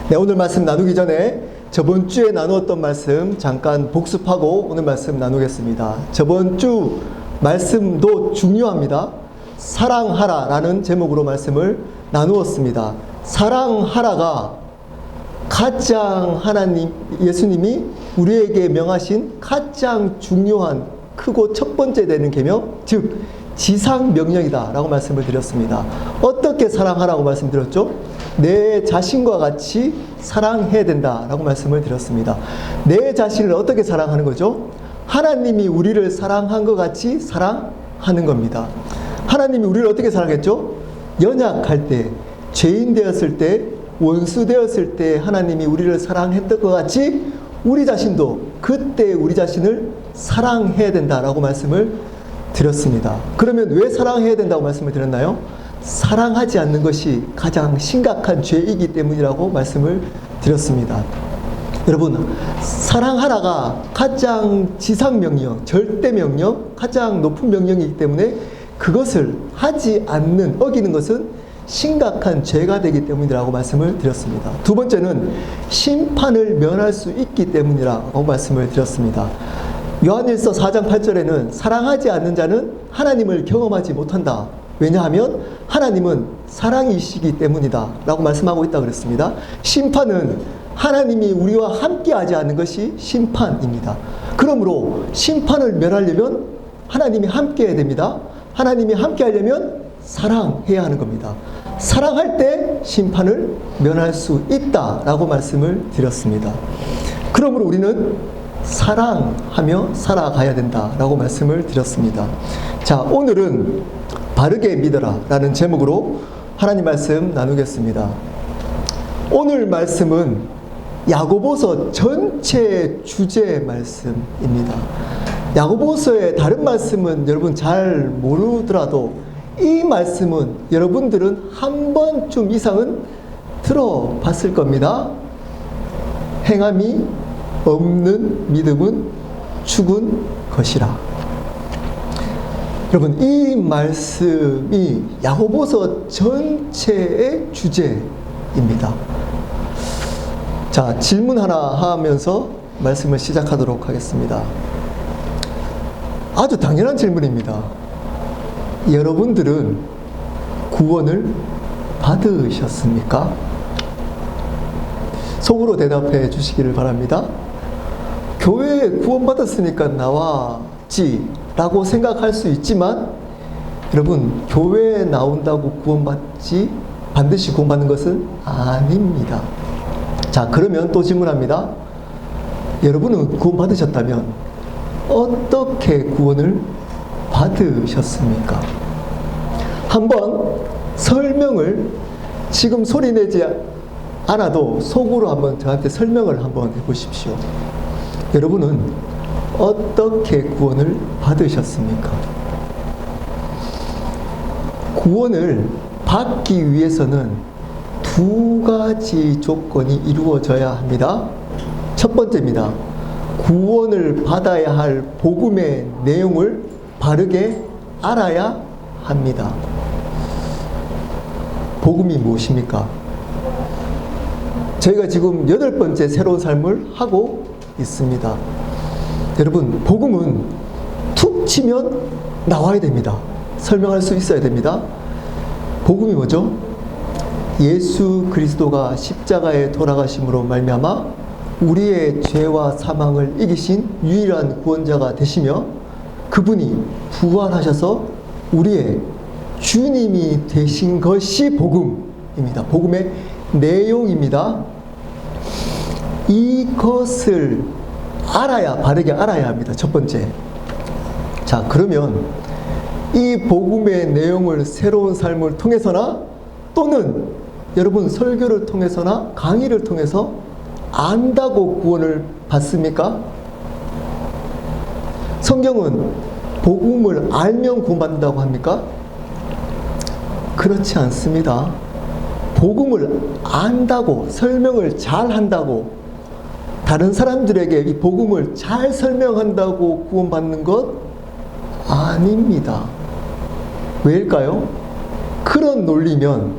네, 오늘 말씀 나누기 전에 저번 주에 나누었던 말씀 잠깐 복습하고 오늘 말씀 나누겠습니다. 저번 주 말씀도 중요합니다. 사랑하라 라는 제목으로 말씀을 나누었습니다. 사랑하라가 가장 예수님이 우리에게 명하신 가장 중요한 크고 첫 번째 되는 계명, 즉 지상 명령이다 라고 말씀을 드렸습니다. 어떻게 사랑하라고 말씀드렸죠? 내 자신과 같이 사랑해야 된다 라고 말씀을 드렸습니다. 내 자신을 어떻게 사랑하는 거죠? 하나님이 우리를 사랑한 것 같이 사랑하는 겁니다. 하나님이 우리를 어떻게 사랑했죠? 연약할 때, 죄인 되었을 때, 원수 되었을 때 하나님이 우리를 사랑했던 것 같이 우리 자신도 그때 우리 자신을 사랑해야 된다라고 말씀을 드렸습니다. 그러면 왜 사랑해야 된다고 말씀을 드렸나요? 사랑하지 않는 것이 가장 심각한 죄이기 때문이라고 말씀을 드렸습니다. 여러분, 사랑하라가 가장 지상명령, 절대명령, 가장 높은 명령이기 때문에 그것을 하지 않는, 어기는 것은 심각한 죄가 되기 때문이라고 말씀을 드렸습니다. 두 번째는 심판을 면할 수 있기 때문이라고 말씀을 드렸습니다. 요한일서 4장 8절에는 사랑하지 않는 자는 하나님을 경험하지 못한다. 왜냐하면 하나님은 사랑이시기 때문이다 라고 말씀하고 있다 그랬습니다. 심판은 하나님이 우리와 함께 하지 않는 것이 심판입니다. 그러므로 심판을 면하려면 하나님이 함께 해야 됩니다. 하나님이 함께 하려면 사랑해야 하는 겁니다. 사랑할 때 심판을 면할 수 있다라고 말씀을 드렸습니다. 그러므로 우리는 사랑하며 살아가야 된다라고 말씀을 드렸습니다. 자, 오늘은 바르게 믿어라 라는 제목으로 하나님 말씀 나누겠습니다. 오늘 말씀은 야고보서 전체 주제 말씀입니다. 야고보서의 다른 말씀은 여러분 잘 모르더라도 이 말씀은 여러분들은 한 번쯤 이상은 들어봤을 겁니다. 행함이 없는 믿음은 죽은 것이라. 여러분, 이 말씀이 야고보서 전체의 주제입니다. 자, 질문 하나 하면서 말씀을 시작하도록 하겠습니다. 아주 당연한 질문입니다. 여러분들은 구원을 받으셨습니까? 속으로 대답해 주시기를 바랍니다. 교회에 구원받았으니까 나왔지 라고 생각할 수 있지만 여러분, 교회에 나온다고 반드시 구원받는 것은 아닙니다. 자, 그러면 또 질문합니다. 여러분은 구원받으셨다면 어떻게 구원을 받으셨습니까? 한번 설명을 지금 소리내지 않아도 속으로 한번 저한테 설명을 한번 해보십시오. 여러분은 어떻게 구원을 받으셨습니까? 구원을 받기 위해서는 두 가지 조건이 이루어져야 합니다. 첫 번째입니다. 구원을 받아야 할 복음의 내용을 바르게 알아야 합니다. 복음이 무엇입니까? 저희가 지금 8번째 새로운 삶을 하고 있습니다. 여러분, 복음은 툭 치면 나와야 됩니다. 설명할 수 있어야 됩니다. 복음이 뭐죠? 예수 그리스도가 십자가에 돌아가심으로 말미암아 우리의 죄와 사망을 이기신 유일한 구원자가 되시며 그분이 부활하셔서 우리의 주님이 되신 것이 복음입니다. 복음의 내용입니다. 이것을 바르게 알아야 합니다. 첫 번째. 자, 그러면 이 복음의 내용을 새로운 삶을 통해서나 또는 여러분 설교를 통해서나 강의를 통해서 안다고 구원을 받습니까? 성경은 복음을 알면 구원받는다고 합니까? 그렇지 않습니다. 복음을 안다고, 설명을 잘 한다고, 다른 사람들에게 이 복음을 잘 설명한다고 구원받는 것 아닙니다. 왜일까요? 그런 논리면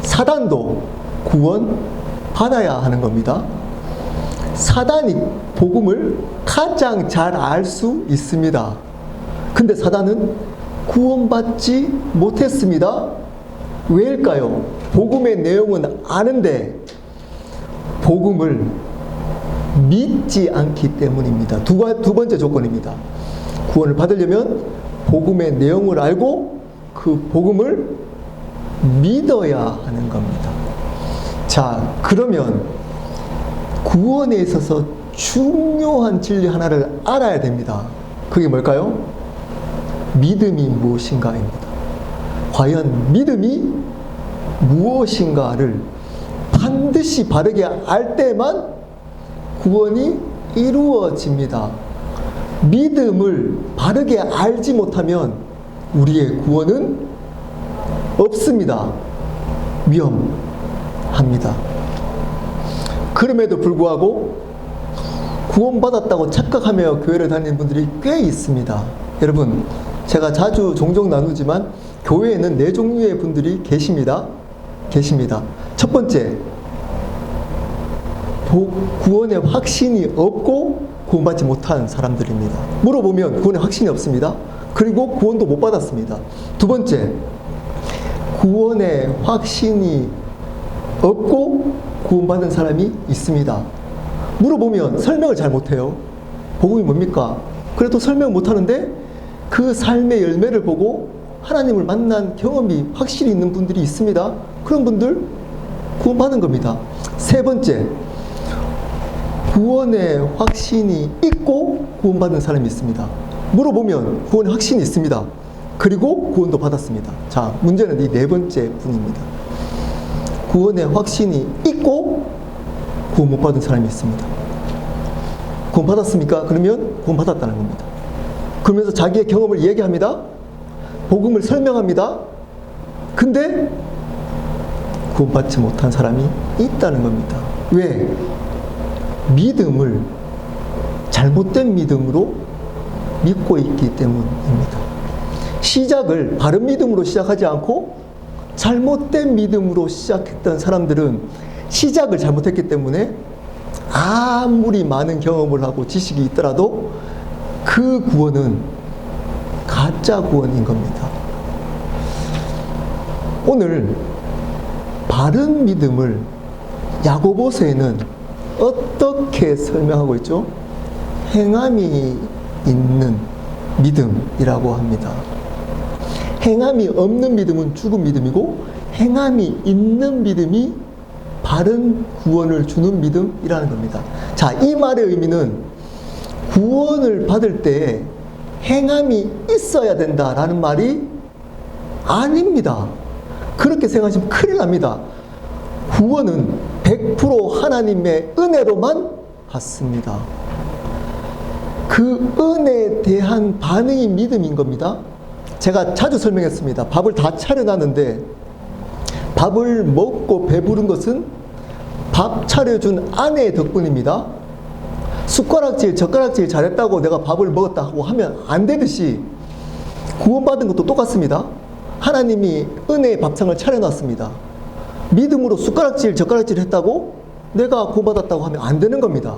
사단도 구원 받아야 하는 겁니다. 사단이 복음을 가장 잘 알 수 있습니다. 근데 사단은 구원받지 못했습니다. 왜일까요? 복음의 내용은 아는데 복음을 믿지 않기 때문입니다. 두 번째 조건입니다. 구원을 받으려면 복음의 내용을 알고 그 복음을 믿어야 하는 겁니다. 자, 그러면 구원에 있어서 중요한 진리 하나를 알아야 됩니다. 그게 뭘까요? 믿음이 무엇인가입니다. 과연 믿음이 무엇인가를 반드시 바르게 알 때만 구원이 이루어집니다. 믿음을 바르게 알지 못하면 우리의 구원은 없습니다. 위험합니다. 그럼에도 불구하고 구원받았다고 착각하며 교회를 다니는 분들이 꽤 있습니다. 여러분, 제가 종종 나누지만 교회에는 네 종류의 분들이 계십니다. 첫 번째, 구원의 확신이 없고 구원받지 못한 사람들입니다. 물어보면 구원의 확신이 없습니다. 그리고 구원도 못 받았습니다. 두 번째, 구원의 확신이 없고 구원받은 사람이 있습니다. 물어보면 설명을 잘 못해요. 복음이 뭡니까? 그래도 설명 못하는데 그 삶의 열매를 보고 하나님을 만난 경험이 확실히 있는 분들이 있습니다. 그런 분들 구원받은 겁니다. 세 번째, 구원의 확신이 있고 구원받은 사람이 있습니다. 물어보면 구원의 확신이 있습니다. 그리고 구원도 받았습니다. 자, 문제는 이 네 번째 분입니다. 구원의 확신이 있고 구원 못 받은 사람이 있습니다. 구원 받았습니까? 그러면 구원 받았다는 겁니다. 그러면서 자기의 경험을 얘기합니다. 복음을 설명합니다. 근데 구원받지 못한 사람이 있다는 겁니다. 왜? 믿음을 잘못된 믿음으로 믿고 있기 때문입니다. 시작을 바른 믿음으로 시작하지 않고 잘못된 믿음으로 시작했던 사람들은 시작을 잘못했기 때문에 아무리 많은 경험을 하고 지식이 있더라도 그 구원은 가짜 구원인 겁니다. 오늘 바른 믿음을 야고보서에는 어떻게 설명하고 있죠? 행함이 있는 믿음이라고 합니다. 행함이 없는 믿음은 죽은 믿음이고 행함이 있는 믿음이 바른 구원을 주는 믿음이라는 겁니다. 자, 이 말의 의미는 구원을 받을 때 행함이 있어야 된다라는 말이 아닙니다. 그렇게 생각하시면 큰일 납니다. 구원은 100% 하나님의 은혜로만 받습니다. 그 은혜에 대한 반응이 믿음인 겁니다. 제가 자주 설명했습니다. 밥을 다 차려놨는데 밥을 먹고 배부른 것은 밥 차려준 아내의 덕분입니다. 숟가락질, 젓가락질 잘했다고 내가 밥을 먹었다고 하면 안 되듯이 구원받은 것도 똑같습니다. 하나님이 은혜의 밥상을 차려놨습니다. 믿음으로 숟가락질, 젓가락질 했다고 내가 구원받았다고 하면 안 되는 겁니다.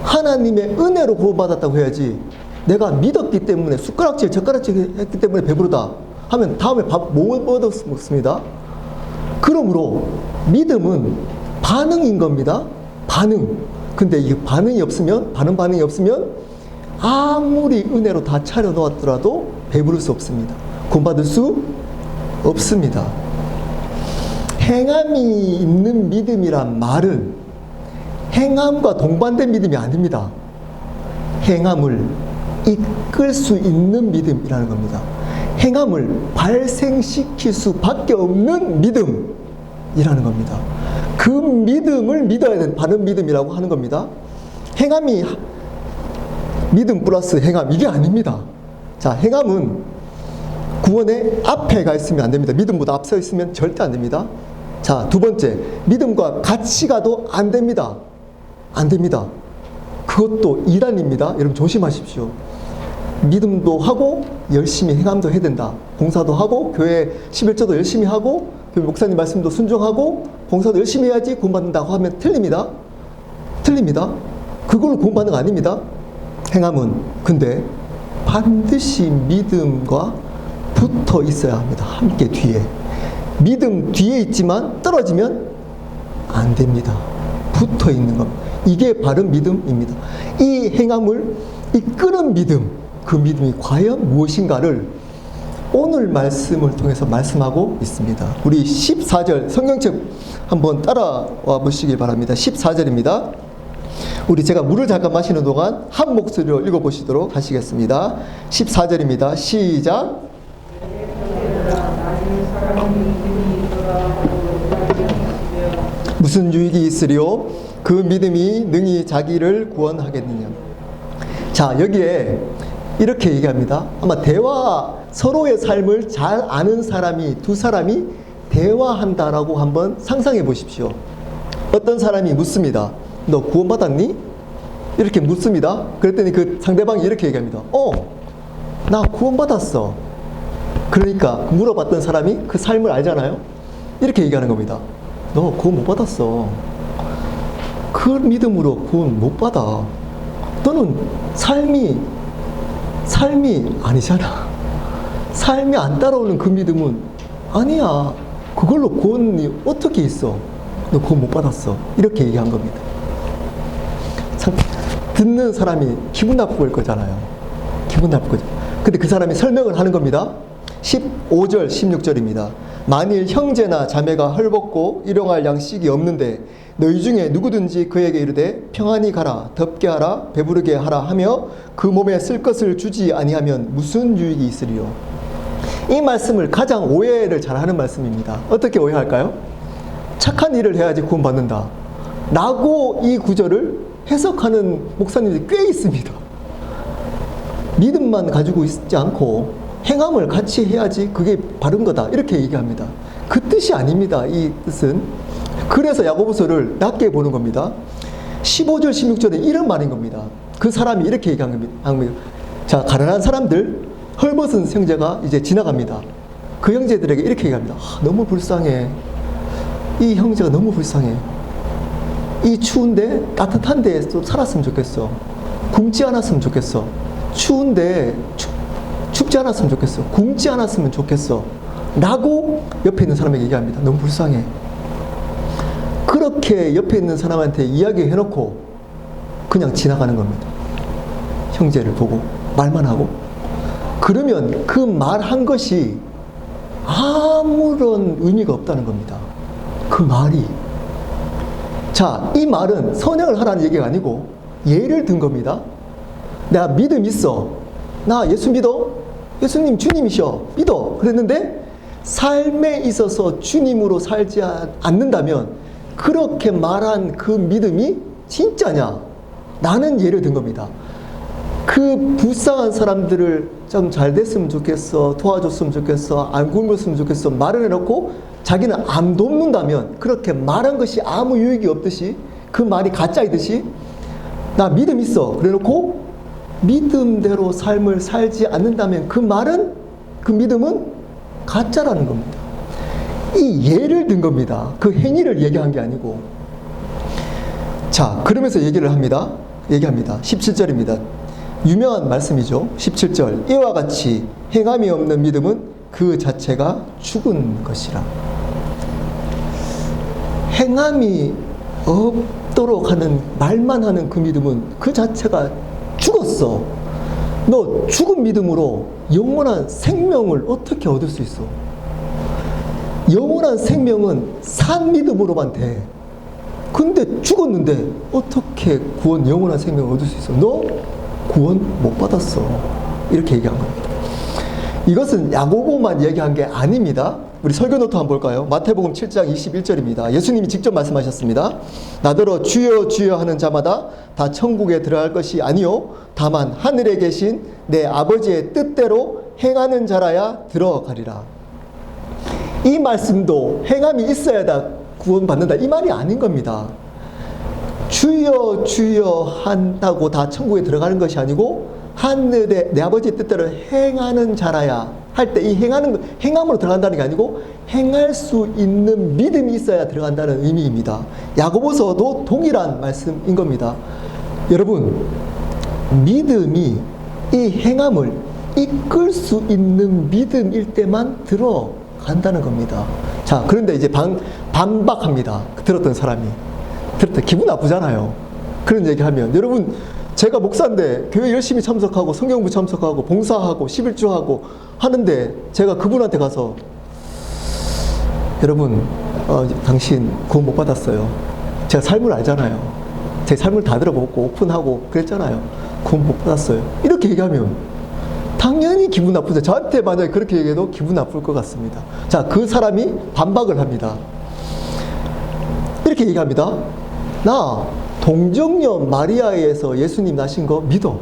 하나님의 은혜로 구원받았다고 해야지 내가 믿었기 때문에 숟가락질, 젓가락질 했기 때문에 배부르다 하면 다음에 밥 못 먹습니다. 그러므로 믿음은 반응인 겁니다. 반응. 근데 이 반응이 없으면, 반응이 없으면 아무리 은혜로 다 차려놓았더라도 배부를 수 없습니다. 구원받을 수 없습니다. 행함이 있는 믿음이란 말은 행함과 동반된 믿음이 아닙니다. 행함을 이끌 수 있는 믿음이라는 겁니다. 행함을 발생시킬 수밖에 없는 믿음이라는 겁니다. 그 믿음을 믿어야 되는 바른 믿음이라고 하는 겁니다. 행함이 믿음 플러스 행함, 이게 아닙니다. 자, 행함은 구원의 앞에 가 있으면 안 됩니다. 믿음보다 앞서 있으면 절대 안 됩니다. 자, 두 번째, 믿음과 같이 가도 안 됩니다. 안 됩니다. 그것도 이란입니다. 여러분 조심하십시오. 믿음도 하고 열심히 행함도 해야 된다. 봉사도 하고 교회 11조도 열심히 하고 목사님 말씀도 순종하고 봉사도 열심히 해야지 구원받는다고 하면 틀립니다. 틀립니다. 그걸로 구원받는 거 아닙니다. 행함은. 근데 반드시 믿음과 붙어 있어야 합니다. 함께 뒤에. 믿음 뒤에 있지만 떨어지면 안 됩니다. 붙어 있는 겁니다. 이게 바른 믿음입니다. 이 행함을 이끄는 믿음, 그 믿음이 과연 무엇인가를 오늘 말씀을 통해서 말씀하고 있습니다. 우리 14절 성경책 한번 따라와 보시기 바랍니다. 14절입니다. 우리 제가 물을 잠깐 마시는 동안 한 목소리로 읽어보시도록 하시겠습니다. 14절입니다. 시작. 무슨 유익이 있으리요? 그 믿음이 능히 자기를 구원하겠느냐. 자, 여기에 이렇게 얘기합니다. 아마 서로의 삶을 잘 아는 사람이, 두 사람이 대화한다라고 한번 상상해 보십시오. 어떤 사람이 묻습니다. 너 구원받았니? 이렇게 묻습니다. 그랬더니 그 상대방이 이렇게 얘기합니다. 나 구원받았어. 그러니까 물어봤던 사람이 그 삶을 알잖아요. 이렇게 얘기하는 겁니다. 너 구원 못 받았어. 그 믿음으로 구원 못 받아. 너는 삶이 아니잖아. 삶이 안 따라오는 그 믿음은 아니야. 그걸로 구원이 어떻게 있어? 너 구원 못 받았어. 이렇게 얘기한 겁니다. 듣는 사람이 기분 나쁠 거잖아요. 기분 나쁠 거죠. 근데 그 사람이 설명을 하는 겁니다. 15절, 16절입니다. 만일 형제나 자매가 헐벗고 일용할 양식이 없는데 너희 중에 누구든지 그에게 이르되 평안히 가라, 덥게 하라, 배부르게 하라 하며 그 몸에 쓸 것을 주지 아니하면 무슨 유익이 있으리요? 이 말씀을 가장 오해를 잘하는 말씀입니다. 어떻게 오해할까요? 착한 일을 해야지 구원받는다 라고 이 구절을 해석하는 목사님들이 꽤 있습니다. 믿음만 가지고 있지 않고 행함을 같이 해야지 그게 바른 거다 이렇게 얘기합니다. 그 뜻이 아닙니다. 이 뜻은. 그래서 야고보서를 낮게 보는 겁니다. 15절 16절에 이런 말인 겁니다. 그 사람이 이렇게 얘기한 겁니다. 자, 가난한 사람들, 헐벗은 형제가 이제 지나갑니다. 그 형제들에게 이렇게 얘기합니다. 너무 불쌍해. 이 형제가 너무 불쌍해. 이 추운데 따뜻한 데서 살았으면 좋겠어. 굶지 않았으면 좋겠어. 추운데 춥지 않았으면 좋겠어. 굶지 않았으면 좋겠어. 라고 옆에 있는 사람에게 얘기합니다. 너무 불쌍해. 그렇게 옆에 있는 사람한테 이야기해놓고 그냥 지나가는 겁니다. 형제를 보고 말만 하고. 그러면 그 말한 것이 아무런 의미가 없다는 겁니다. 그 말이. 자, 이 말은 선행을 하라는 얘기가 아니고 예를 든 겁니다. 내가 믿음 있어. 나 예수 믿어. 예수님 주님이셔. 믿어. 그랬는데 삶에 있어서 주님으로 살지 않는다면 그렇게 말한 그 믿음이 진짜냐? 라는 예를 든 겁니다. 그 불쌍한 사람들을 좀 잘 됐으면 좋겠어. 도와줬으면 좋겠어. 안 굶었으면 좋겠어. 말을 해놓고 자기는 안 돕는다면 그렇게 말한 것이 아무 유익이 없듯이 그 말이 가짜이듯이 나 믿음 있어. 그래놓고 믿음대로 삶을 살지 않는다면 그 말은 그 믿음은 가짜라는 겁니다. 이 예를 든 겁니다. 그 행위를 얘기한 게 아니고. 자, 그러면서 얘기합니다. 17절입니다. 유명한 말씀이죠. 17절. 이와 같이 행함이 없는 믿음은 그 자체가 죽은 것이라. 행함이 없도록 하는 말만 하는 그 믿음은 그 자체가 죽었어. 너 죽은 믿음으로 영원한 생명을 어떻게 얻을 수 있어? 영원한 생명은 산 믿음으로만 돼. 근데 죽었는데 어떻게 영원한 생명을 얻을 수 있어? 너 구원 못 받았어. 이렇게 얘기한 겁니다. 이것은 야고보만 얘기한 게 아닙니다. 우리 설교 노트 한번 볼까요? 마태복음 7장 21절입니다. 예수님이 직접 말씀하셨습니다. 나더러 주여 주여 하는 자마다 다 천국에 들어갈 것이 아니요 다만 하늘에 계신 내 아버지의 뜻대로 행하는 자라야 들어가리라. 이 말씀도 행함이 있어야 다 구원받는다 이 말이 아닌 겁니다. 주여 주여 한다고 다 천국에 들어가는 것이 아니고 하늘에 내 아버지의 뜻대로 행하는 자라야 할 때 이 행함으로 들어간다는 게 아니고 행할 수 있는 믿음이 있어야 들어간다는 의미입니다. 야고보서도 동일한 말씀인 겁니다. 여러분, 믿음이 이 행함을 이끌 수 있는 믿음일 때만 들어간다는 겁니다. 자, 그런데 이제 반박합니다. 들었던 사람이. 들었다 기분 나쁘잖아요. 그런 얘기하면. 여러분, 제가 목사인데 교회 열심히 참석하고 성경부 참석하고 봉사하고 11주하고 하는데 제가 그분한테 가서 여러분, 당신 구원 못 받았어요. 제가 삶을 알잖아요. 제 삶을 다 들어보고 오픈하고 그랬잖아요. 구원 못 받았어요. 이렇게 얘기하면 당연히 기분 나쁘죠. 저한테 만약에 그렇게 얘기해도 기분 나쁠 것 같습니다. 자, 그 사람이 반박을 합니다. 이렇게 얘기합니다. 나 동정녀 마리아에서 예수님 나신 거 믿어.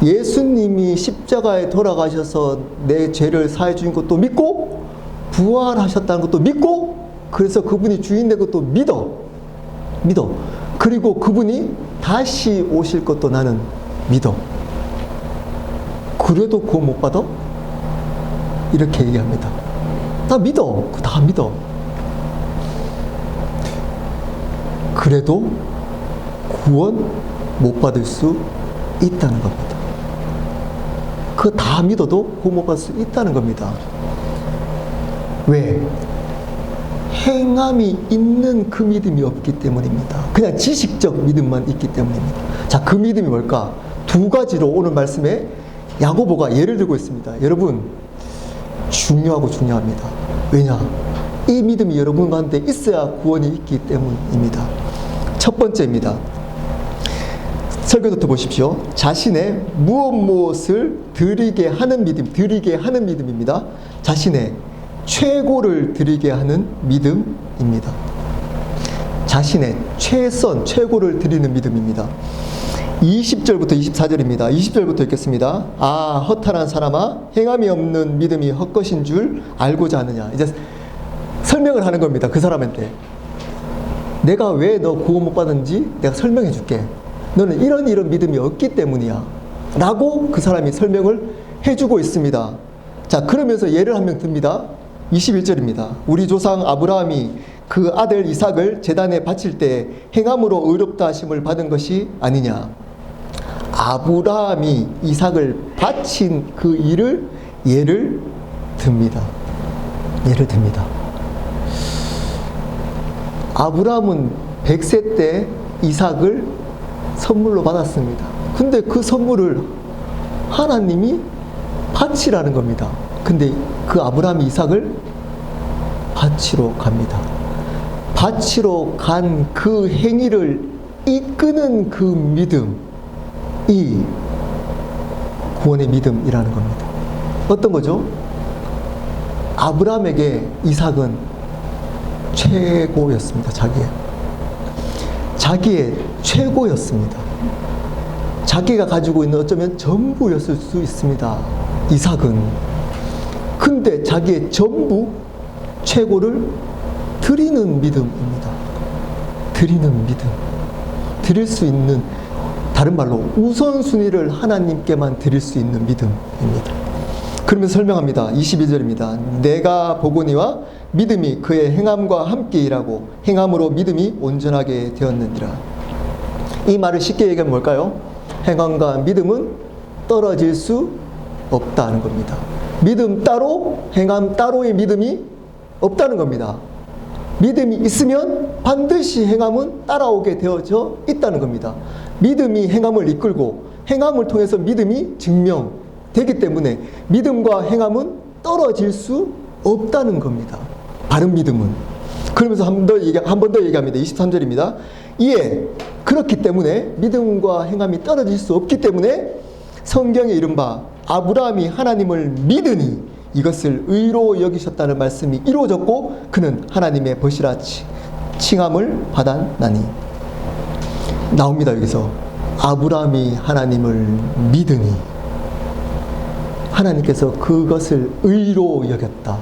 예수님이 십자가에 돌아가셔서 내 죄를 사해 주신 것도 믿고 부활하셨다는 것도 믿고 그래서 그분이 주인 된 것도 믿어. 그리고 그분이 다시 오실 것도 나는 믿어. 그래도 구원 못 받아? 이렇게 얘기합니다. 나 믿어. 다 믿어. 그래도 구원 못 받을 수 있다는 겁니다. 그거 다 믿어도 구원 못 받을 수 있다는 겁니다. 왜? 행함이 있는 그 믿음이 없기 때문입니다. 그냥 지식적 믿음만 있기 때문입니다. 자, 그 믿음이 뭘까? 두 가지로 오늘 말씀에 야고보가 예를 들고 있습니다. 여러분, 중요합니다. 왜냐? 이 믿음이 여러분 가운데 있어야 구원이 있기 때문입니다. 첫 번째입니다. 설교부터 보십시오. 자신의 무엇을 드리게 하는 믿음입니다. 자신의 최고를 드리게 하는 믿음입니다. 자신의 최고를 드리는 믿음입니다. 20절부터 24절입니다. 20절부터 읽겠습니다. 아, 허탄한 사람아, 행함이 없는 믿음이 헛것인 줄 알고자 하느냐. 이제 설명을 하는 겁니다. 그 사람한테. 내가 왜 너 구원 못 받은지 내가 설명해 줄게. 너는 이런 믿음이 없기 때문이야. 라고 그 사람이 설명을 해주고 있습니다. 자, 그러면서 예를 한 명 듭니다. 21절입니다. 우리 조상 아브라함이 그 아들 이삭을 제단에 바칠 때 행함으로 의롭다 하심을 받은 것이 아니냐. 아브라함이 이삭을 바친 그 일을 예를 듭니다. 아브라함은 100세 때 이삭을 선물로 받았습니다. 근데 그 선물을 하나님이 바치라는 겁니다. 근데 그 아브라함이 이삭을 바치러 갑니다. 바치러 간 그 행위를 이끄는 그 믿음이 구원의 믿음이라는 겁니다. 어떤 거죠? 아브라함에게 이삭은 최고였습니다. 자기의 최고였습니다. 자기가 가지고 있는 어쩌면 전부였을 수 있습니다. 이삭은. 근데 자기의 전부 최고를 드리는 믿음입니다. 드릴 수 있는, 다른 말로 우선순위를 하나님께만 드릴 수 있는 믿음입니다. 그러면서 설명합니다. 22절입니다. 내가 보거니와 믿음이 그의 행함과 함께 일하고 행함으로 믿음이 온전하게 되었느니라. 이 말을 쉽게 얘기하면 뭘까요? 행함과 믿음은 떨어질 수 없다는 겁니다. 믿음 따로, 행함 따로의 믿음이 없다는 겁니다. 믿음이 있으면 반드시 행함은 따라오게 되어져 있다는 겁니다. 믿음이 행함을 이끌고 행함을 통해서 믿음이 증명되기 때문에 믿음과 행함은 떨어질 수 없다는 겁니다. 바른 믿음은. 그러면서 한 번 더 얘기합니다. 23절입니다. 이에 그렇기 때문에 믿음과 행함이 떨어질 수 없기 때문에 성경에 이른바 아브라함이 하나님을 믿으니 이것을 의로 여기셨다는 말씀이 이루어졌고 그는 하나님의 벗이라 칭함을 받았나니. 나옵니다. 여기서 아브라함이 하나님을 믿으니 하나님께서 그것을 의로 여겼다.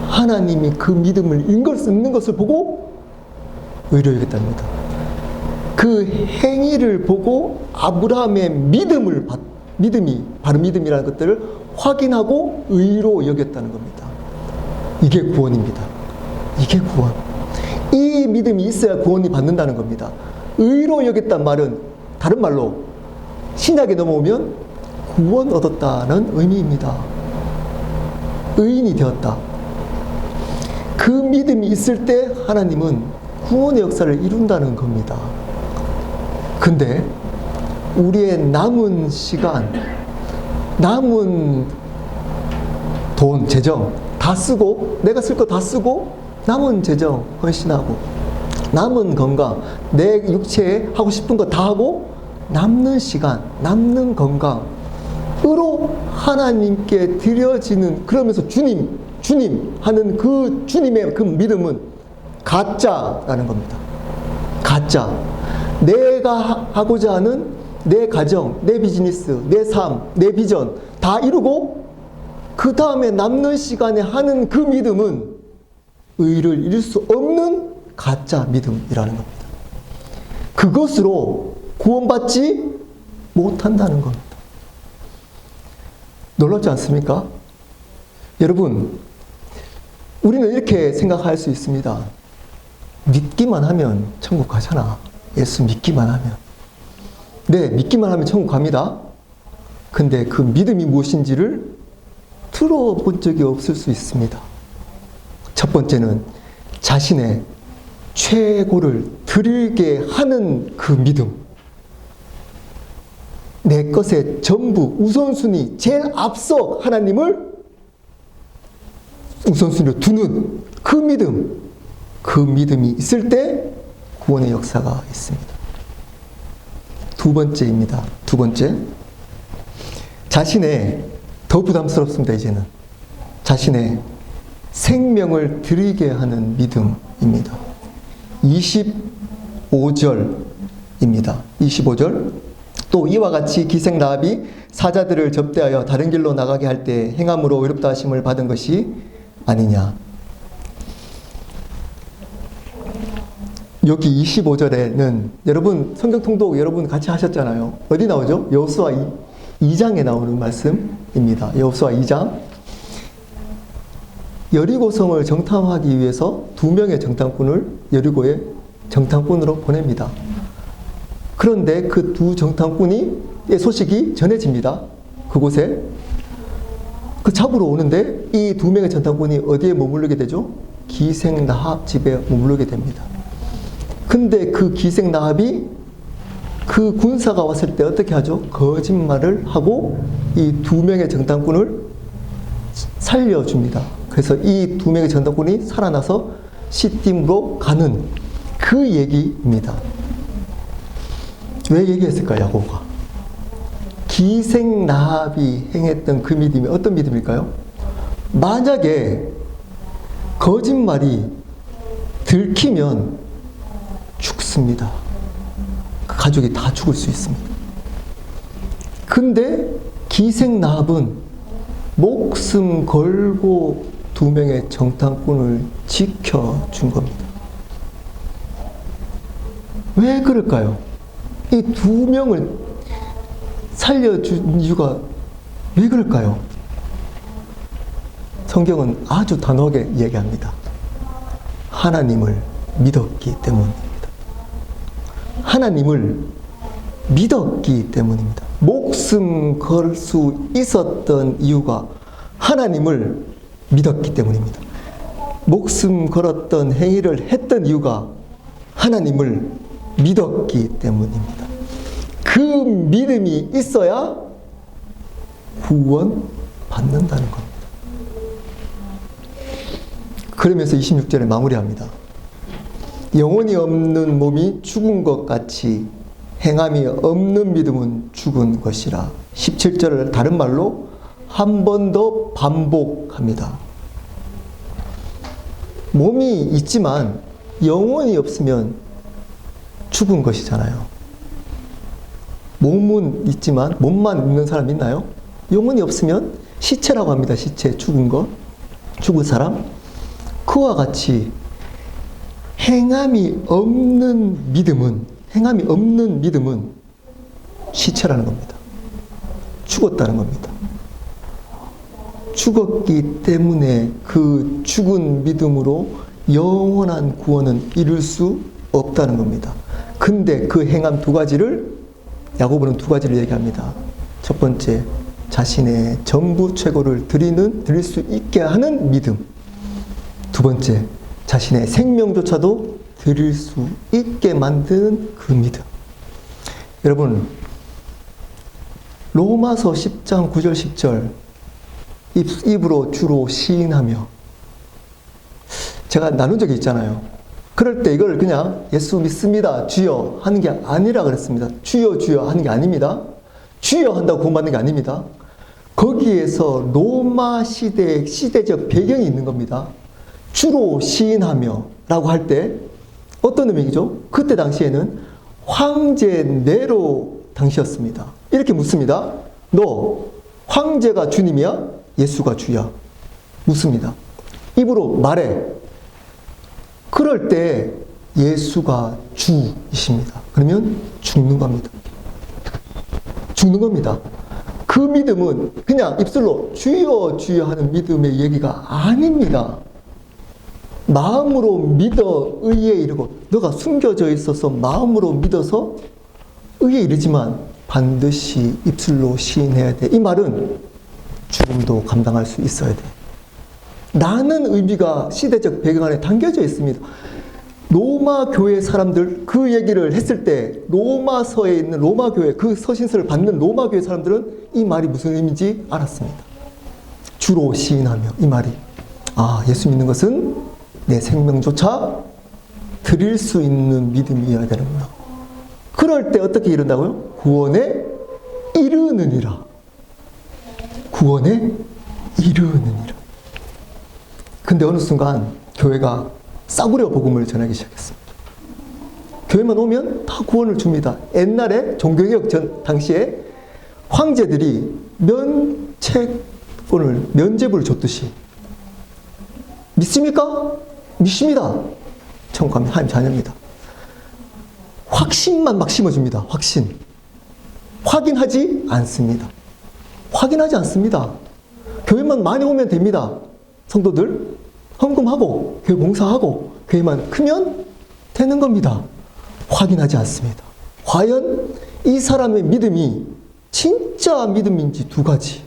하나님이 그 믿음을 있는 것을 보고 의로 여겼답니다. 그 행위를 보고 아브라함의 믿음을 믿음이 바른 믿음이라는 것들을 확인하고 의로 여겼다는 겁니다. 이게 구원입니다. 이게 구원. 이 믿음이 있어야 구원이 받는다는 겁니다. 의로 여겼단 말은 다른 말로 신약에 넘어오면 구원 얻었다는 의미입니다. 의인이 되었다. 그 믿음이 있을 때 하나님은 구원의 역사를 이룬다는 겁니다. 근데 우리의 남은 시간, 남은 돈, 재정 다 쓰고, 내가 쓸 거 다 쓰고, 남은 재정 헌신하고, 남은 건강, 내 육체에 하고 싶은 거 다 하고, 남는 시간, 남는 건강으로 하나님께 드려지는, 그러면서 주님 하는 그 주님의 그 믿음은 가짜라는 겁니다. 가짜. 내가 하고자 하는 내 가정, 내 비즈니스, 내 삶, 내 비전 다 이루고 그 다음에 남는 시간에 하는 그 믿음은 의를 이룰 수 없는 가짜 믿음이라는 겁니다. 그것으로 구원받지 못한다는 겁니다. 놀랍지 않습니까? 여러분, 우리는 이렇게 생각할 수 있습니다. 믿기만 하면 천국 가잖아. 예수 믿기만 하면. 네, 믿기만 하면 천국 갑니다. 근데 그 믿음이 무엇인지를 들어본 적이 없을 수 있습니다. 첫 번째는 자신의 최고를 드리게 하는 그 믿음. 내 것의 전부, 우선순위, 제일 앞서 하나님을 우선순위로 두는 그 믿음. 그 믿음이 있을 때 구원의 역사가 있습니다. 두 번째입니다. 두 번째. 자신의, 더 부담스럽습니다, 이제는. 자신의 생명을 드리게 하는 믿음입니다. 25절입니다. 25절. 또 이와 같이 기생 라합이 사자들을 접대하여 다른 길로 나가게 할 때 행함으로 의롭다 하심을 받은 것이 아니냐. 여기 25절에는 여러분 성경 통독 여러분 같이 하셨잖아요. 어디 나오죠? 여호수아 2장에 나오는 말씀입니다. 여호수아 2장. 여리고성을 정탐하기 위해서 2명의 정탐꾼을 여리고에 정탐꾼으로 보냅니다. 그런데 그 두 정탐꾼의 소식이 전해집니다. 그곳에. 그 잡으러 오는데 이 2명의 정탐꾼이 어디에 머무르게 되죠? 기생 라합 집에 머무르게 됩니다. 근데 그 기생 라합이 그 군사가 왔을 때 어떻게 하죠? 거짓말을 하고 이 2명의 정탐꾼을 살려줍니다. 그래서 이 2명의 정탐꾼이 살아나서 시딤으로 가는 그 얘기입니다. 왜 얘기했을까요, 야고보가? 기생 라합이 행했던 그 믿음이 어떤 믿음일까요? 만약에 거짓말이 들키면 죽습니다. 그 가족이 다 죽을 수 있습니다. 근데 기생 라합은 목숨 걸고 2명의 정탐꾼을 지켜준 겁니다. 왜 그럴까요? 이 2명을 살려준 이유가 왜 그럴까요? 성경은 아주 단호하게 얘기합니다. 하나님을 믿었기 때문입니다. 하나님을 믿었기 때문입니다. 목숨 걸 수 있었던 이유가 하나님을 믿었기 때문입니다. 목숨 걸었던 행위를 했던 이유가 하나님을 믿었기 때문입니다. 그 믿음이 있어야 구원 받는다는 겁니다. 그러면서 26절에 마무리합니다. 영혼이 없는 몸이 죽은 것 같이 행함이 없는 믿음은 죽은 것이라. 17절을 다른 말로 한 번 더 반복합니다. 몸이 있지만 영혼이 없으면 죽은 것이잖아요. 몸은 있지만 몸만 있는 사람 있나요? 영혼이 없으면 시체라고 합니다. 시체, 죽은 것, 죽은 사람. 그와 같이 행함이 없는 믿음은 시체라는 겁니다. 죽었다는 겁니다. 죽었기 때문에 그 죽은 믿음으로 영원한 구원은 이룰 수 없다는 겁니다. 근데 그 행함 두 가지를, 야고보는 두 가지를 얘기합니다. 첫 번째, 자신의 전부 최고를 드릴 수 있게 하는 믿음. 두 번째, 자신의 생명조차도 드릴 수 있게 만드는 그 믿음. 여러분, 로마서 10장 9절 10절 입으로 주로 시인하며, 제가 나눈 적이 있잖아요. 그럴 때 이걸 그냥 예수 믿습니다 주여 하는 게 아니라 그랬습니다. 주여 주여 하는 게 아닙니다. 주여 한다고 구원받는 게 아닙니다. 거기에서 로마 시대의 시대적 배경이 있는 겁니다. 주로 시인하며 라고 할 때 어떤 의미죠? 그때 당시에는 황제 네로 당시였습니다. 이렇게 묻습니다. 너 황제가 주님이야? 예수가 주야? 묻습니다. 입으로 말해. 그럴 때 예수가 주이십니다. 그러면 죽는 겁니다. 죽는 겁니다. 그 믿음은 그냥 입술로 주여 주여 하는 믿음의 얘기가 아닙니다. 마음으로 믿어 의에 이르고, 너가 숨겨져 있어서 마음으로 믿어서 의에 이르지만 반드시 입술로 시인해야 돼. 이 말은 죽음도 감당할 수 있어야 돼. 라는 의미가 시대적 배경 안에 담겨져 있습니다. 로마 교회 사람들 그 얘기를 했을 때 로마서에 있는 로마 교회, 그 서신서를 받는 로마 교회 사람들은 이 말이 무슨 의미인지 알았습니다. 주로 시인하며, 이 말이 예수 믿는 것은 내 생명조차 드릴 수 있는 믿음이어야 되는구나. 그럴 때 어떻게 이른다고요? 구원에 이르느니라. 구원에 이르느니라. 근데 어느 순간 교회가 싸구려 복음을 전하기 시작했습니다. 교회만 오면 다 구원을 줍니다. 옛날에 종교개혁 전 당시에 황제들이 면죄부를 줬듯이, 믿습니까? 믿습니다. 천국 가면 하나님 자녀입니다. 확신만 막 심어줍니다. 확신. 확인하지 않습니다. 확인하지 않습니다. 교회만 많이 오면 됩니다. 성도들 헌금하고 교회 봉사하고 교회만 크면 되는 겁니다. 확인하지 않습니다. 과연 이 사람의 믿음이 진짜 믿음인지 두 가지,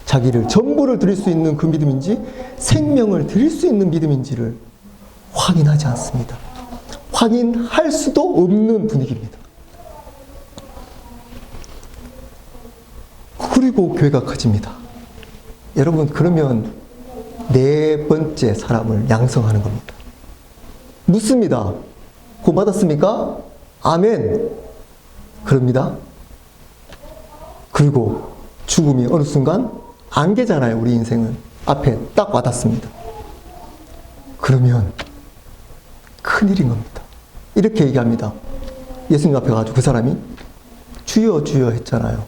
자기를 전부를 드릴 수 있는 그 믿음인지 생명을 드릴 수 있는 믿음인지를 확인하지 않습니다. 확인할 수도 없는 분위기입니다. 그리고 교회가 커집니다. 여러분, 그러면 네 번째 사람을 양성하는 겁니다. 묻습니다. 구원 받았습니까? 아멘. 그럽니다. 그리고 죽음이 어느 순간 안개잖아요. 우리 인생은 앞에 딱 와닿습니다. 그러면 큰일인 겁니다. 이렇게 얘기합니다. 예수님 앞에 가지고 그 사람이 주여 주여 했잖아요.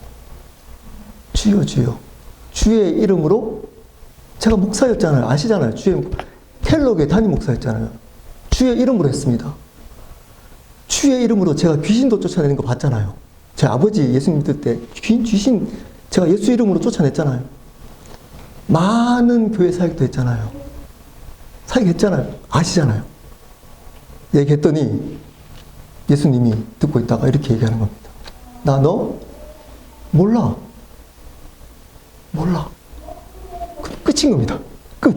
주여 주여. 주의 이름으로, 제가 목사였잖아요. 아시잖아요. 주의 켈로그의 담임 목사였잖아요. 주의 이름으로 했습니다. 주의 이름으로 제가 귀신도 쫓아내는 거 봤잖아요. 제 아버지 예수님 믿을 때 귀신 제가 예수 이름으로 쫓아냈잖아요. 많은 교회 사역도 했잖아요. 사역했잖아요. 아시잖아요. 얘기했더니 예수님이 듣고 있다가 이렇게 얘기하는 겁니다. 나 너 몰라. 몰라. 끝인 겁니다. 끝.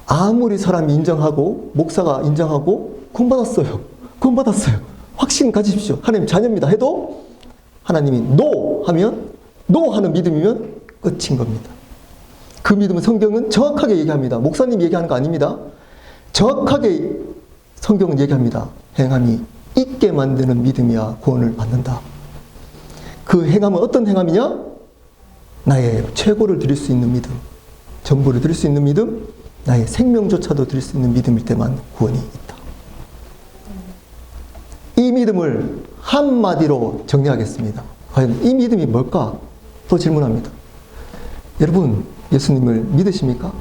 아무리 사람이 인정하고 목사가 인정하고 구원받았어요. 구원받았어요. 확신 가지십시오. 하나님 자녀입니다. 해도 하나님이 NO 하면, NO 하는 믿음이면 끝인 겁니다. 그 믿음은 성경은 정확하게 얘기합니다. 목사님 얘기하는 거 아닙니다. 정확하게 성경은 얘기합니다. 행함이 있게 만드는 믿음이야 구원을 받는다. 그 행함은 어떤 행함이냐? 나의 최고를 드릴 수 있는 믿음, 전부를 드릴 수 있는 믿음, 나의 생명조차도 드릴 수 있는 믿음일 때만 구원이 있다. 이 믿음을 한마디로 정리하겠습니다. 과연 이 믿음이 뭘까? 또 질문합니다. 여러분, 예수님을 믿으십니까?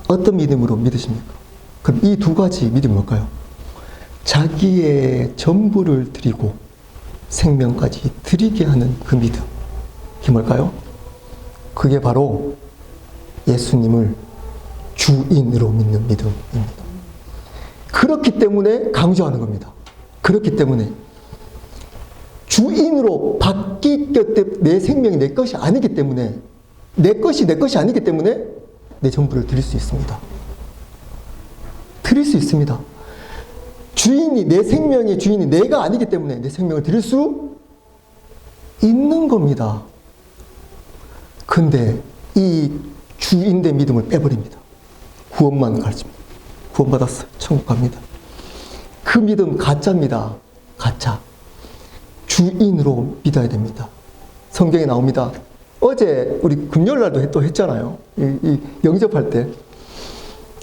어떤 믿음으로 믿으십니까? 그럼 이 두 가지 믿음이 뭘까요? 자기의 전부를 드리고 생명까지 드리게 하는 그 믿음. 그게 뭘까요? 그게 바로 예수님을 주인으로 믿는 믿음입니다. 그렇기 때문에 강조하는 겁니다. 그렇기 때문에 주인으로 바뀌기 때문에 내 생명이 내 것이 아니기 때문에 내 것이 아니기 때문에 내 전부를 드릴 수 있습니다. 드릴 수 있습니다. 주인이 내 생명의 주인이 내가 아니기 때문에 내 생명을 드릴 수 있는 겁니다. 근데 이 주인된 믿음을 빼버립니다. 구원만 가르칩니다. 구원받았어요. 천국 갑니다. 그 믿음 가짜입니다. 가짜. 주인으로 믿어야 됩니다. 성경에 나옵니다. 어제 우리 금요일 날도 또 했잖아요. 이 영접할 때.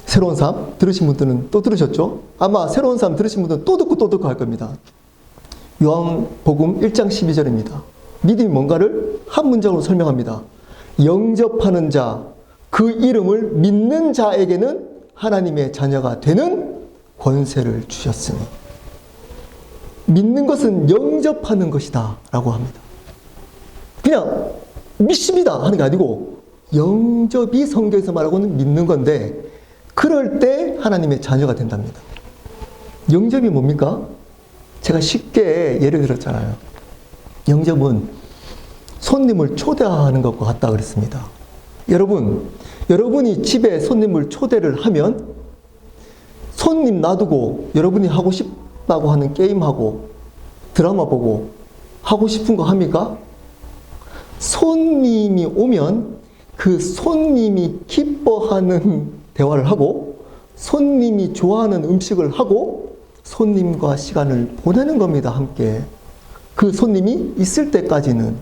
새로운 삶 들으신 분들은 또 들으셨죠? 아마 새로운 삶 들으신 분들은 또 듣고 할 겁니다. 요한복음 1장 12절입니다. 믿음이 뭔가를 한 문장으로 설명합니다. 영접하는 자, 그 이름을 믿는 자에게는 하나님의 자녀가 되는 권세를 주셨으니. 믿는 것은 영접하는 것이다 라고 합니다. 그냥 믿습니다 하는 게 아니고 영접이 성경에서 말하고는 믿는 건데 그럴 때 하나님의 자녀가 된답니다. 영접이 뭡니까? 제가 쉽게 예를 들었잖아요. 영접은 손님을 초대하는 것과 같다 그랬습니다. 여러분이 집에 손님을 초대를 하면 손님 놔두고 여러분이 하고 싶다고 하는 게임하고 드라마 보고 하고 싶은 거 합니까? 손님이 오면 그 손님이 기뻐하는 대화를 하고 손님이 좋아하는 음식을 하고 손님과 시간을 보내는 겁니다. 함께. 그 손님이 있을 때까지는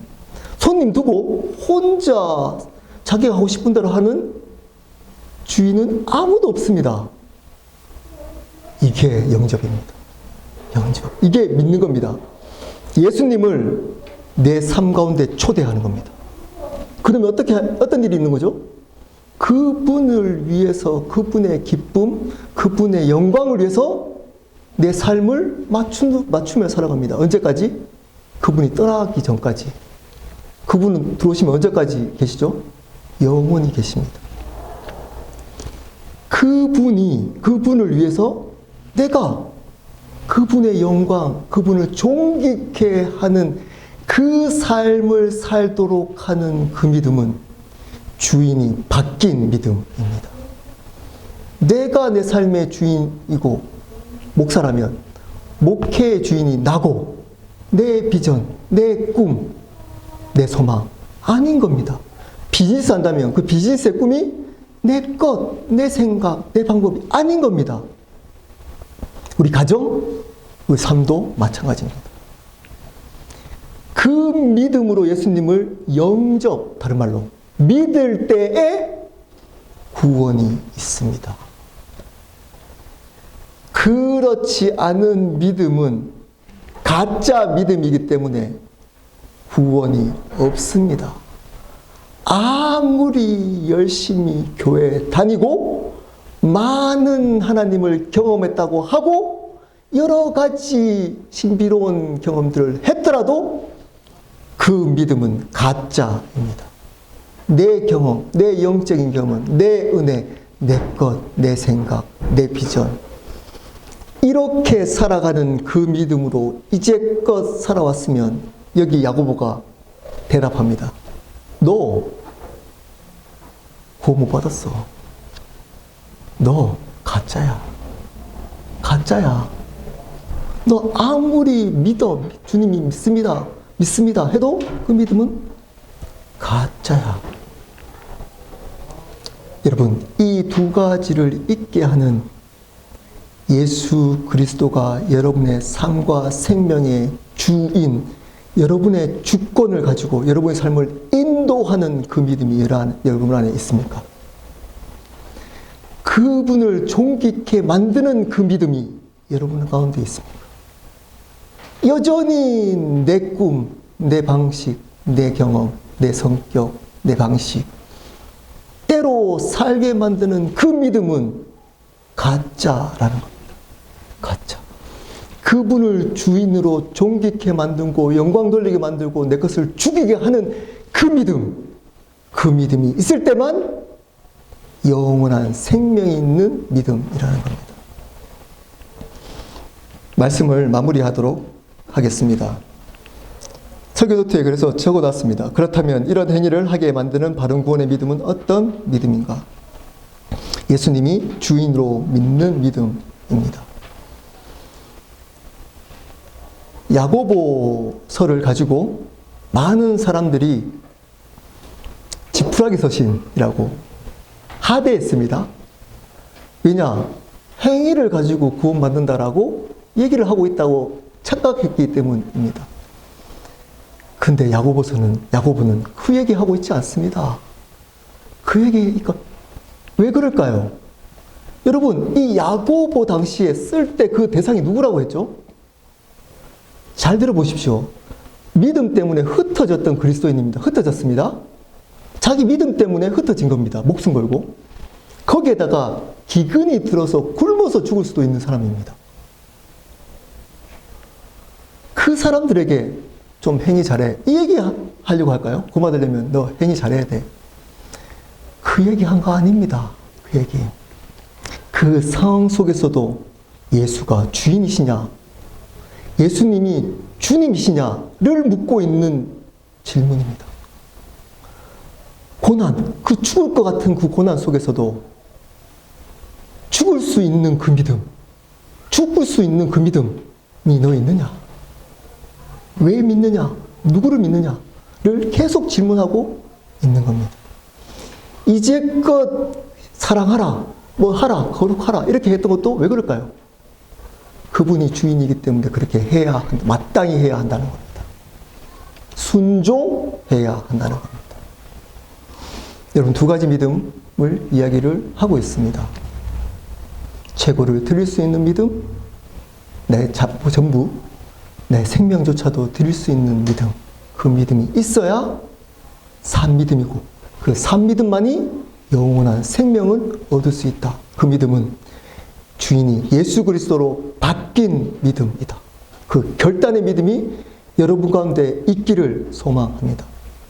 손님 두고 혼자 자기가 하고 싶은 대로 하는 주인은 아무도 없습니다. 이게 영접입니다. 영접. 이게 믿는 겁니다. 예수님을 내 삶 가운데 초대하는 겁니다. 그러면 어떤 일이 있는 거죠? 그분을 위해서, 그분의 기쁨, 그분의 영광을 위해서 내 삶을 맞추며 살아갑니다. 언제까지? 그분이 떠나기 전까지. 그분은 들어오시면 언제까지 계시죠? 영원히 계십니다. 그분을 위해서 내가 그분의 영광, 그분을 존귀케 하는 그 삶을 살도록 하는 그 믿음은 주인이 바뀐 믿음입니다. 내가 내 삶의 주인이고 목사라면 목회의 주인이 나고 내 비전, 내 꿈, 내 소망 아닌 겁니다. 비즈니스 한다면 그 비즈니스의 꿈이 내 것, 내 생각, 내 방법이 아닌 겁니다. 우리 가정, 우리 삶도 마찬가지입니다. 그 믿음으로 예수님을 영접, 다른 말로 믿을 때에 구원이 있습니다. 그렇지 않은 믿음은 가짜 믿음이기 때문에 구원이 없습니다. 아무리 열심히 교회 다니고 많은 하나님을 경험했다고 하고 여러 가지 신비로운 경험들을 했더라도 그 믿음은 가짜입니다. 내 경험, 내 영적인 경험, 내 은혜, 내 것, 내 생각, 내 비전 이렇게 살아가는 그 믿음으로 이제껏 살아왔으면 여기 야고보가 대답합니다. 너 구원 못 받았어. 너 가짜야. 가짜야. 너 아무리 믿어, 주님이 믿습니다 해도 그 믿음은 가짜야. 여러분, 이 두 가지를 잊게 하는 예수 그리스도가 여러분의 삶과 생명의 주인, 여러분의 주권을 가지고 여러분의 삶을 인도하는 그 믿음이 여러분 안에 있습니까? 그분을 존귀케 만드는 그 믿음이 여러분 가운데 있습니까? 여전히 내 꿈, 내 방식, 내 경험, 내 성격, 내 방식 때로 살게 만드는 그 믿음은 가짜라는 겁니다. 가짜. 그 그분을 주인으로 존귀케 만들고 영광 돌리게 만들고 내 것을 죽이게 하는 그 믿음이 있을 때만 영원한 생명이 있는 믿음이라는 겁니다. 말씀을 마무리하도록 하겠습니다. 설교노트에 그래서 적어놨습니다. 그렇다면 이런 행위를 하게 만드는 바른 구원의 믿음은 어떤 믿음인가? 예수님이 주인으로 믿는 믿음입니다. 야고보서를 가지고 많은 사람들이 지푸라기 서신이라고 하대했습니다. 왜냐? 행위를 가지고 구원받는다라고 얘기를 하고 있다고 착각했기 때문입니다. 근데 야고보는 그 얘기하고 있지 않습니다. 그 얘기가 왜 그럴까요? 여러분, 이 야고보 당시에 쓸 때 그 대상이 누구라고 했죠? 잘 들어보십시오. 믿음 때문에 흩어졌던 그리스도인입니다. 흩어졌습니다. 자기 믿음 때문에 흩어진 겁니다. 목숨 걸고. 거기에다가 기근이 들어서 굶어서 죽을 수도 있는 사람입니다. 그 사람들에게 좀 행위 잘해. 이 얘기 하려고 할까요? 구원받으려면 너 행위 잘해야 돼. 그 얘기 한 거 아닙니다. 그 얘기. 그 상황 속에서도 예수가 주인이시냐, 예수님이 주님이시냐를 묻고 있는 질문입니다. 고난, 그 죽을 것 같은 그 고난 속에서도 죽을 수 있는 그 믿음, 죽을 수 있는 그 믿음이 너 있느냐? 왜 믿느냐? 누구를 믿느냐를 계속 질문하고 있는 겁니다. 이제껏 사랑하라, 뭐 하라, 거룩하라 이렇게 했던 것도 왜 그럴까요? 그분이 주인이기 때문에 그렇게 해야 한다, 마땅히 해야 한다는 겁니다. 순종해야 한다는 겁니다. 여러분, 두 가지 믿음을 이야기를 하고 있습니다. 최고를 드릴 수 있는 믿음, 내 전부, 내 생명조차도 드릴 수 있는 믿음, 그 믿음이 있어야 산 믿음이고 그 산 믿음만이 영원한 생명을 얻을 수 있다. 그 믿음은 주인이 예수 그리스도로 바뀐 믿음이다. 그 결단의 믿음이 여러분 가운데 있기를 소망합니다.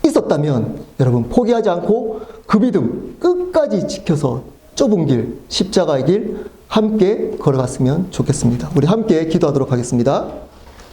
있었다면 여러분 포기하지 않고 그 믿음 끝까지 지켜서 좁은 길, 십자가의 길 함께 걸어갔으면 좋겠습니다. 우리 함께 기도하도록 하겠습니다.